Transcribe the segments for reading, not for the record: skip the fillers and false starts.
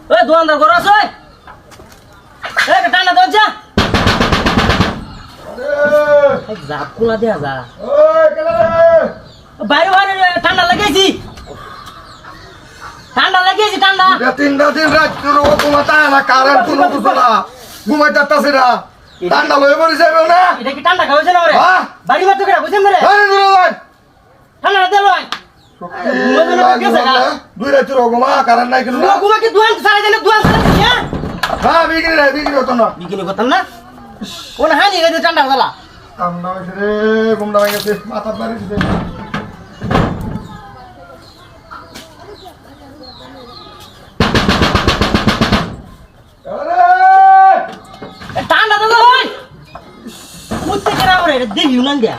ওই দোকানদার ঘর আছে এই টানা দর যা যা কোলা দেয়া যা বাইরে বাইরে ঠান্ডা লাগাইছি ঠান্ডা তিনটা দিন রাত ঘুমাতা না কারেন্ট কোনো কিছু না ঘুমাই যাচ্ছে না ঠান্ডা লয়ে পড়ে যাবে না এটা কি ঠান্ডা খাওয়াছে না রে বাড়ি মাত্র করে বুঝেন রে ঠান্ডা দে লয় দুই রাতের ঘুমা কারেন্ট নাই কিন্তু ঘুমা কি দুয়ান সারা দিনে দুয়ান সারা দিয়া হ্যাঁ বিক্রি হতো না বিক্রি করতাম না কোন হানি গেছে ঠান্ডা গলা ঠান্ডা হয়েছে রে ঘুমটা হয়ে গেছে মাথা বাড়ি দিতে ঠান্ডা তো লয় মুতে কেরা করে দেখি উনান দিয়া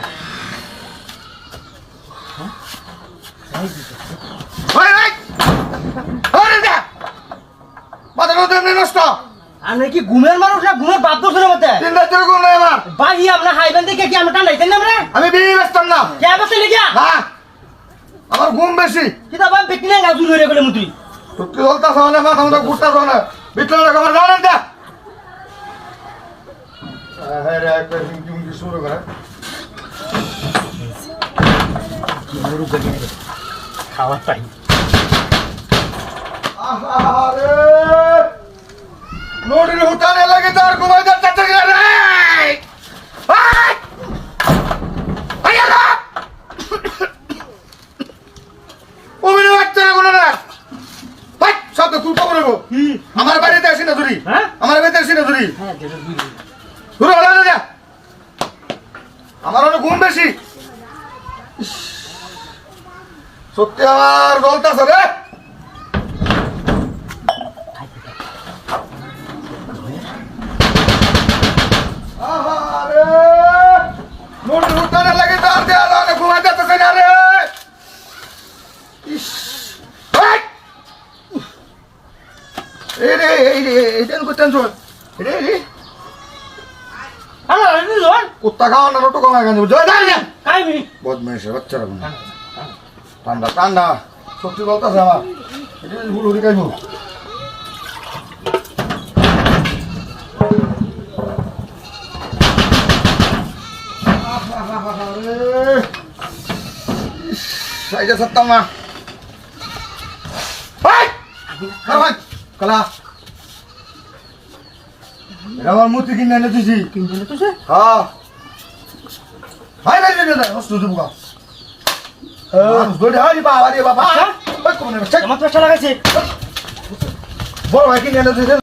আমরা কি ঘুমের মানুষ না ঘুমের বাপ দোষ মতে তিন রাতের ঘুম নাই আমার বাড়ি আপনার হাইবেন দেখে কি আমরা ঠান্ডা দিতেন আমরা আমি বিয়ে ব্যস্তাম না কে বসে লিখা হ্যাঁ আমার ঘুম বেশি কিতা বাপ বেটি না গাজু হয়ে গেলে মুতুই সত্যি বলতা সামনে মাথা মতো ঘুরতা সামনে ভিতরে রাখা আমার জানেন না হ্যাঁ রে একটা কি শুরু করে খাওয়া পাই আরে নোটির হুতানে লাগে তার ঘুমাই যাচ্ছে রে আমার বাড়িতে আসি না ধরি আমার বাড়িতে আসি না ধরি আমার অনেক ঘুম বেশি সত্যি আমার জলতাছে রে লাগে তার দেওয়া ঘুমাই যাচ্ছে না রে কুত্তা খাওয়া না রোটো কমা গেছে বদমেশের বাচ্চারা ঠান্ডা ঠান্ডা সত্যি বলতেছে আমার ভুল হরি খাইব সত্তাম না কলা আমার মূর্তি কিনে এনে দিছি হ্যাঁ হাই ভাই নষ্ট দেবো বাবা রে বাবা আমার তো লাগাইছে বড় ভাই কিনে এনে দিয়েছে